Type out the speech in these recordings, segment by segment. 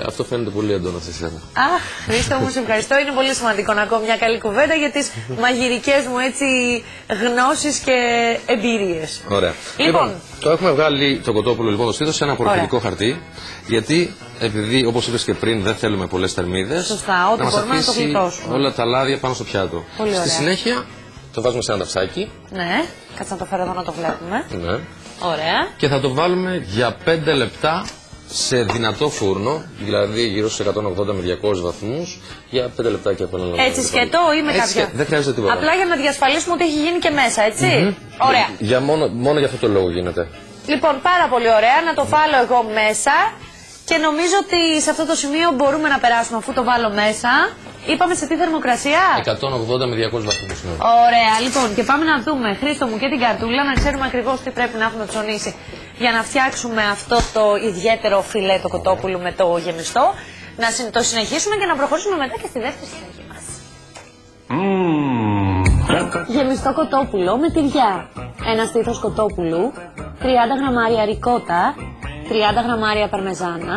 Αυτό φαίνεται πολύ έντονο σε εσένα. Αχ, Χρήστο μου, σε ευχαριστώ. Είναι πολύ σημαντικό να ακούω μια καλή κουβέντα για τις μαγειρικές μου έτσι γνώσεις και εμπειρίες. Ωραία. Λοιπόν, το έχουμε βγάλει το κοτόπουλο λοιπόν το στήθος σε ένα απορροφητικό χαρτί. Γιατί, επειδή όπως είπες και πριν, δεν θέλουμε πολλές θερμίδες. Σωστά, ό,τι μπορούμε να το γλιτώσουμε. Όλα τα λάδια πάνω στο πιάτο. Πολύ ωραία. Στη συνέχεια το βάζουμε σε ένα ταψάκι. Ναι, κάτσε να το φέρω εδώ να το βλέπουμε. Ναι. Ωραία. Και θα το βάλουμε για 5 λεπτά σε δυνατό φούρνο, δηλαδή γύρω στους 180 με 200 βαθμούς, για 5 λεπτάκια επαναλαμβάνω. Έτσι σκέτο ή με κάποια. Δεν χρειάζεται τίποτα. Απλά για να διασφαλίσουμε ότι έχει γίνει και μέσα, έτσι. Ωραία. Μόνο για αυτό το λόγο γίνεται. Λοιπόν, πάρα πολύ ωραία. Να το βάλω εγώ μέσα. Και νομίζω ότι σε αυτό το σημείο μπορούμε να περάσουμε αφού το βάλω μέσα. Είπαμε σε τι θερμοκρασία? 180 με 200 βαθμούς. Ναι. Ωραία, λοιπόν, και πάμε να δούμε, Χρήστο μου, και την καρτούλα, να ξέρουμε ακριβώς τι πρέπει να έχουμε ψωνίσει για να φτιάξουμε αυτό το ιδιαίτερο φιλέ το κοτόπουλο με το γεμιστό. Να το συνεχίσουμε και να προχωρήσουμε μετά και στη δεύτερη συνταγή μας. Γεμιστό κοτόπουλο με τυριά. Ένα στήθος κοτόπουλου, 30 γραμμάρια ρικότα, 30 γραμμάρια παρμεζάνα,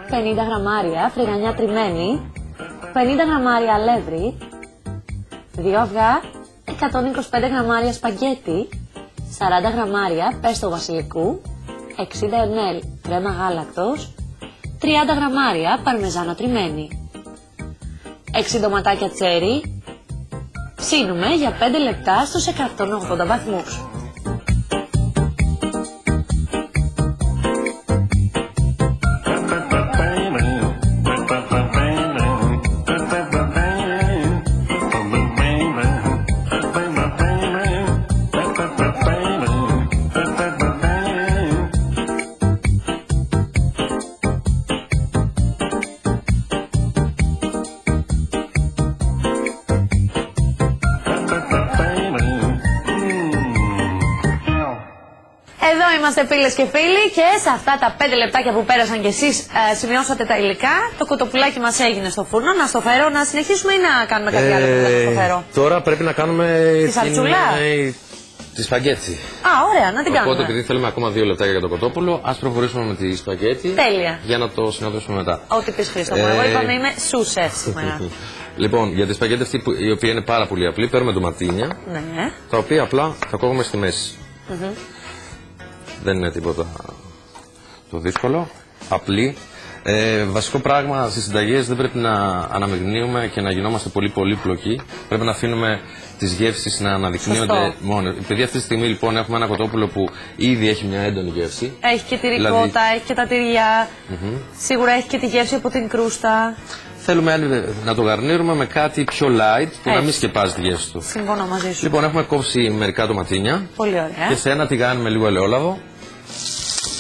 50 γραμμάρια φρυγανιά τριμμένη, 50 γραμμάρια αλεύρι, 2 αυγά, 125 γραμμάρια σπαγκέτι, 40 γραμμάρια πέστο βασιλικού, 60 ml κρέμα γάλακτος, 30 γραμμάρια παρμεζάνα τριμμένη, 6 ντοματάκια τσέρι. Ψήνουμε για 5 λεπτά στους 180 βαθμούς. Εδώ είμαστε φίλες και φίλοι και σε αυτά τα 5 λεπτάκια που πέρασαν και εσείς σημειώσατε τα υλικά. Το κοτοπουλάκι μας έγινε στο φούρνο. Να στο φέρω, να συνεχίσουμε ή να κάνουμε κάτι άλλο που δεν το φέρω? Τώρα πρέπει να κάνουμε τη σαλτσούλα. Τη σπαγκέτι. Α, ωραία, να την κάνουμε. Οπότε επειδή θέλουμε ακόμα 2 λεπτάκια για το κοτόπουλο, ας προχωρήσουμε με τη σπαγκέτι. Τέλεια. Για να το συναντήσουμε μετά. Ό,τι πεις, Χρήστο μου. Εγώ είπα να είμαι σου-σεφ σήμερα. Λοιπόν, για τη σπαγκέτη αυτή η οποία είναι πάρα πολύ απλή, παίρνουμε ντοματίνια. Ναι. Τα οποία απλά θα κόβουμε στη μέση. Δεν είναι τίποτα το δύσκολο. Απλή. Βασικό πράγμα στις συνταγές, δεν πρέπει να αναμειγνύουμε και να γινόμαστε πολύ πολύπλοκοι. Πρέπει να αφήνουμε τις γεύσεις να αναδεικνύονται μόνο. Επειδή αυτή τη στιγμή λοιπόν έχουμε ένα κοτόπουλο που ήδη έχει μια έντονη γεύση. Έχει και τη ρικότα, έχει και τα τυριά. Σίγουρα έχει και τη γεύση από την κρούστα. Θέλουμε να το γαρνίρουμε με κάτι πιο light που να μην σκεπάζει τη γεύση του. Συμφωνώ μαζί σου. Λοιπόν, έχουμε κόψει μερικά ντοματίνια. Πολύ ωραία. Και σε ένα τηγάνι με λίγο ελαιόλαδο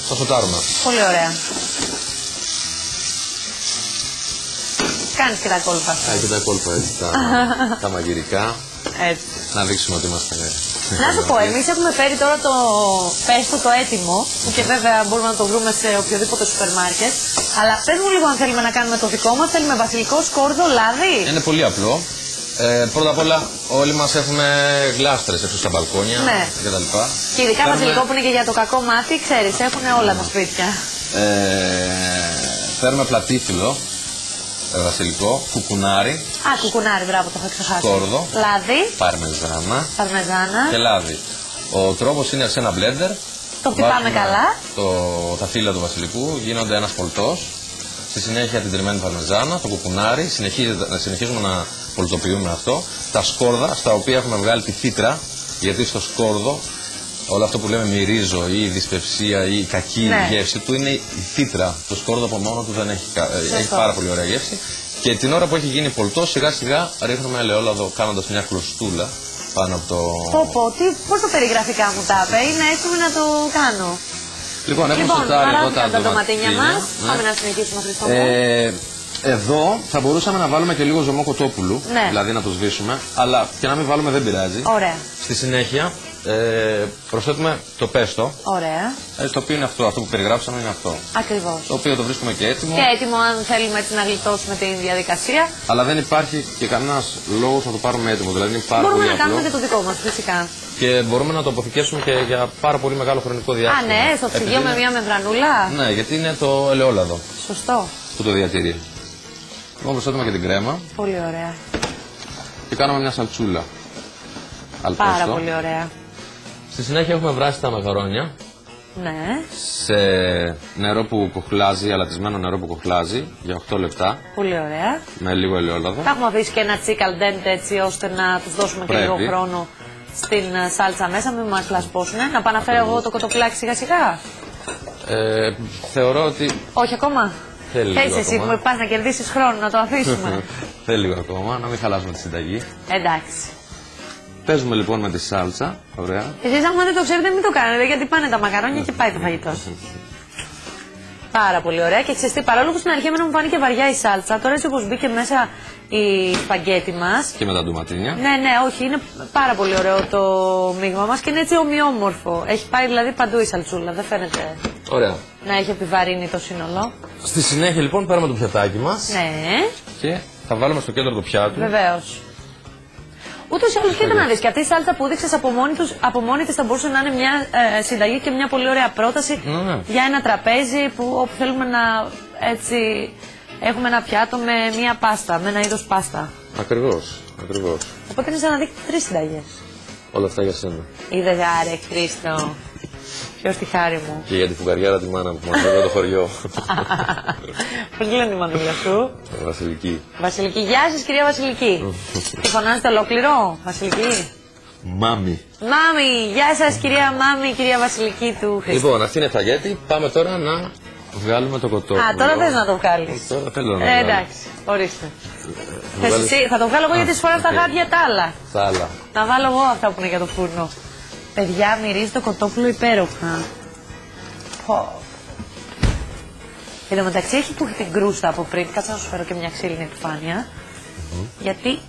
θα σοτάρουμε. Πολύ ωραία. Κάνεις και τα κόλπα. Και τα κόλπα, έτσι, τα μαγειρικά. Έτσι. Να δείξουμε ότι είμαστε. Να σου πω, εμείς έχουμε φέρει τώρα το πέστο το έτοιμο, που και βέβαια μπορούμε να το βρούμε σε οποιοδήποτε σούπερ μάρκετ. Αλλά πες μου λίγο αν θέλουμε να κάνουμε το δικό μας, θέλουμε βασιλικό, σκόρδο, λάδι. Είναι πολύ απλό. Πρώτα απ' όλα, όλοι μας έχουμε γλάστρες έξω στα μπαλκόνια κτλ. Και ειδικά βασιλικό που είναι και για το κακό μάτι, ξέρεις, έχουν όλα τα σπίτια. Φέρουμε πλατήφυλλο, βασιλικό, κουκουνάρι. Α, κουκουνάρι, μπράβο, το είχα ξεχάσει. Σκόρδο. Λάδι. Παρμεζάνα. Και λάδι. Ο τρόπος είναι σε ένα μπλέντερ. Το χτυπάμε καλά. Τα φύλλα του βασιλικού, γίνονται ένας πολτός. Στη συνέχεια την τριμμένη παρμεζάνα, το κουκουνάρι. Συνεχίζουμε να πολτοποιούμε αυτό. Τα σκόρδα, στα οποία έχουμε βγάλει τη φύτρα. Γιατί στο σκόρδο, όλο αυτό που λέμε μυρίζω ή η δυσπευσία ή η κακή γεύση του είναι η φύτρα. Το σκόρδο από μόνο του δεν έχει πάρα πολύ ωραία γεύση. Και την ώρα που έχει γίνει πολτό, σιγά σιγά ρίχνουμε ελαιόλαδο κάνοντας μια κλωστούλα πάνω από το. Πώς το περιγραφικά μου τα είπε, είναι έτοιμο να το κάνω. Λοιπόν, έχουμε σοτάρει εδώ τα ντοματίνια μας. Πάμε να συνεχίσουμε, Χριστό μου. Εδώ θα μπορούσαμε να βάλουμε και λίγο ζωμό κοτόπουλου, δηλαδή να το σβήσουμε, αλλά και να μην βάλουμε δεν πειράζει. Ωραία. Στη συνέχεια προσθέτουμε το πέστο. Ωραία. Το οποίο είναι αυτό που περιγράψαμε, είναι αυτό. Ακριβώς. Το οποίο το βρίσκουμε και έτοιμο. Και έτοιμο αν θέλουμε έτσι να γλιτώσουμε τη διαδικασία. Αλλά δεν υπάρχει και κανένας λόγος να το πάρουμε έτοιμο. Δηλαδή είναι πάρα πολύ απλό. Μπορούμε να κάνουμε και το δικό μας, φυσικά. και μπορούμε να το αποθηκεύσουμε και για πάρα πολύ μεγάλο χρονικό διάστημα. Α, ναι, στο ψυγείο με μια μεμβρανούλα. Ναι, γιατί είναι το ελαιόλαδο. Σωστό. Που το διατηρεί. Λοιπόν, προσθέτουμε και την κρέμα. Πολύ ωραία. Και κάνουμε μια σαλτσούλα. Πάρα πολύ ωραία. Στη συνέχεια έχουμε βράσει τα μακαρόνια. Ναι. Σε νερό που κοχλάζει, αλατισμένο νερό που κοχλάζει για 8 λεπτά. Πολύ ωραία. Με λίγο ελαιόλαδο. Θα έχουμε αφήσει και ένα τσίκαλ ντέντε έτσι ώστε να τους δώσουμε και λίγο χρόνο στην σάλτσα μέσα, μην μας λασπώσουνε. Να πάω να φέρω εγώ το κοτοπουλάκι σιγά σιγά. Θεωρώ ότι... Όχι ακόμα. Θέλει εσύ που πας να κερδίσεις χρόνο, να το αφήσουμε. Θέλει λίγο ακόμα, να μην χαλάσουμε τη συνταγή. Εντάξει. Παίζουμε λοιπόν με τη σάλτσα. Ωραία. Εσείς άμα δεν το ξέρετε μην το κάνετε, γιατί πάνε τα μακαρόνια και πάει το φαγητό. Πάρα πολύ ωραία. Και ξέρεις τι, παρόλο που στην αρχή εμένα μου φάνηκε βαριά η σάλτσα, τώρα έτσι όπως μπήκε μέσα η σπαγκέτη μας. Και με τα ντοματίνια. Ναι, ναι, όχι, είναι πάρα πολύ ωραίο το μείγμα μας και είναι έτσι ομοιόμορφο. Έχει πάει δηλαδή παντού η σαλτσούλα, δεν φαίνεται ωραία. Να έχει επιβαρύνει το σύνολο. Στη συνέχεια λοιπόν παίρνουμε το πιατάκι μας. Ναι. Και θα βάλουμε στο κέντρο του πιάτου. Βεβαίως. Ούτως ή άλλως, κοίτα να δεις, και αυτή η σάλτσα που δείξες από μόνη της θα μπορούσε να είναι μια συνταγή και μια πολύ ωραία πρόταση για ένα τραπέζι όπου θέλουμε να έτσι έχουμε ένα πιάτο με μια πάστα, με ένα είδος πάστα. Ακριβώς, ακριβώς. Οπότε είναι σαν να δείχνει 3 συνταγές. Όλα αυτά για σένα. Είδες, άρε Χρήστο. Ποιος τη χάρη μου. Και για τη φουγαριάρα τη μάνα μου που μας έφερε το χωριό. Πώς λένε η μανούλα σου? Βασιλική. Βασιλική, γεια σας κυρία Βασιλική. Τη φωνάζετε ολόκληρο, Βασιλική? Μάμι. Μάμι, γεια σας κυρία Μάμι, κυρία Βασιλική του Χρήστο. Λοιπόν, αυτή είναι η φαγέτη. Πάμε τώρα να βγάλουμε το κοτόπουλο. Α, τώρα θες να το βγάλεις. Τώρα θέλω να το βγάλω. Εντάξει, ορίστε. Θα το βγάλω εγώ γιατί σφορά τα γάντια τα άλλα. Τα άλλα. Να βάλω εγώ αυτά που είναι για το φούρνο. Παιδιά, μυρίζει το κοτόπουλο υπέροχα. Εν τω μεταξύ έχει που την κρούστα από πριν. Κάτσε να σου φέρω και μια ξύλινη επιφάνεια. Γιατί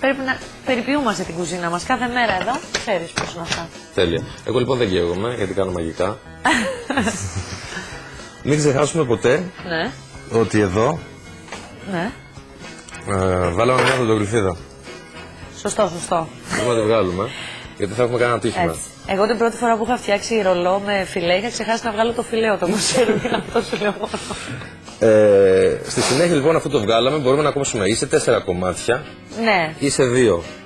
πρέπει να περιποιούμαστε την κουζίνα μας κάθε μέρα εδώ. Ξέρεις πώς είναι αυτά. Τέλεια. Εγώ λοιπόν δεν καίγομαι γιατί κάνω μαγικά. Μην ξεχάσουμε ποτέ ότι εδώ βάλαμε μια φωτογραφίδα. Σωστό, σωστό. Πρέπει να τη βγάλουμε. Γιατί θα έχουμε κανένα τύχημα. Εγώ την πρώτη φορά που είχα φτιάξει ρολό με φιλέ είχα ξεχάσει να βγάλω το φιλέο. Το μουσέρου είναι αυτό σου λέω μόνο. Στη συνέχεια λοιπόν αφού το βγάλαμε μπορούμε να κόψουμε ή σε 4 κομμάτια ή σε 2.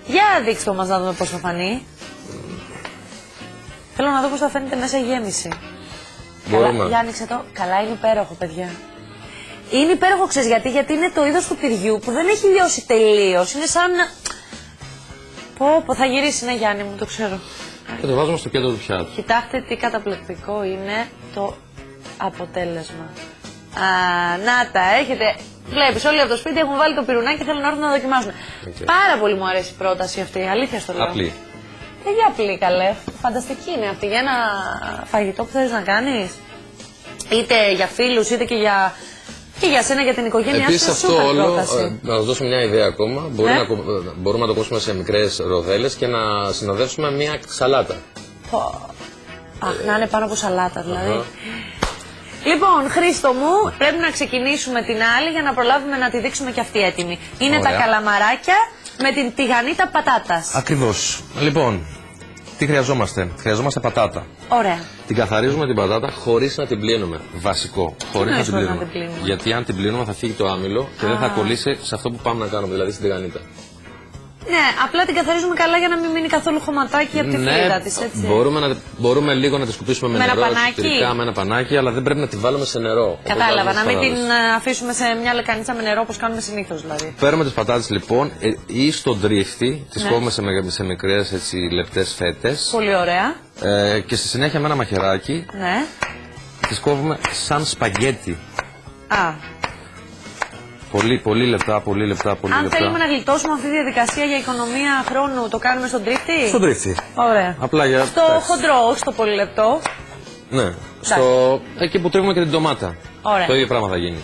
Για δείξτε το μας να δούμε πώς θα φανεί. Θέλω να δω πώς θα φαίνεται μέσα η γέμιση. Μπορούμε. Καλά, για άνοιξε το. Καλά, είναι υπέροχο παιδιά. Είναι υπέροχο ξέρεις γιατί είναι το είδος του τυριού που δεν έχει λιώσει τελείως. Είναι σαν... Πω, θα γυρίσει, ναι Γιάννη μου, το ξέρω. Και το βάζουμε στο κέντρο του πιάτου. Κοιτάξτε τι καταπληκτικό είναι το αποτέλεσμα. Να τα έχετε. Βλέπεις, όλοι από το σπίτι έχουν βάλει το πυρουνάκι και θέλουν να έρθουν να δοκιμάσουν. Πάρα πολύ μου αρέσει η πρόταση αυτή, αλήθεια στο λέω. Απλή. Δεν για απλή, καλέ. Φανταστική είναι αυτή για ένα φαγητό που θέλεις να κάνεις. Είτε για φίλους, είτε και για σένα, για την οικογένειά σου. Επίσης αυτό όλο, να σας δώσω μια ιδέα ακόμα, μπορούμε να το κόψουμε σε μικρές ροδέλες και να συνοδεύσουμε μια σαλάτα. Αχ, να είναι πάνω από σαλάτα δηλαδή. Λοιπόν, Χρήστο μου, πρέπει να ξεκινήσουμε την άλλη για να προλάβουμε να τη δείξουμε και αυτή έτοιμη. Είναι τα καλαμαράκια με την τηγανίτα πατάτας. Ακριβώς. Λοιπόν, τι χρειαζόμαστε? Χρειαζόμαστε πατάτα. Ωραία. Την καθαρίζουμε την πατάτα χωρίς να την πλύνουμε. Βασικό. Χωρίς να την πλύνουμε. Γιατί αν την πλύνουμε θα φύγει το άμυλο και δεν θα κολλήσει σε αυτό που πάμε να κάνουμε, δηλαδή στην τηγανίτα. Ναι, απλά την καθαρίζουμε καλά για να μην μείνει καθόλου χωματάκι από τη φρύδα της, έτσι. Μπορούμε λίγο να τη σκουπίσουμε με νερό, με ένα πανάκι, αλλά δεν πρέπει να τη βάλουμε σε νερό. Κατάλαβα, να μην την αφήσουμε σε μια λεκανίτσα με νερό όπως κάνουμε συνήθως δηλαδή. Παίρνουμε τις πατάτες λοιπόν ή στον τρίφτη, τις κόβουμε σε μικρές λεπτές φέτες. Πολύ ωραία. Και στη συνέχεια με ένα μαχαιράκι τις κόβουμε σαν σπαγκέτι. Πολύ λεπτά. Αν θέλουμε να γλιτώσουμε αυτή τη διαδικασία για οικονομία χρόνου, το κάνουμε στον τρίφτη. Στον τρίφτη. Ωραία. Απλά για... Στο χοντρό, όχι στο πολύ λεπτό. Ναι. Εκεί που τρίβουμε και την ντομάτα. Ωραία. Το ίδιο πράγμα θα γίνει.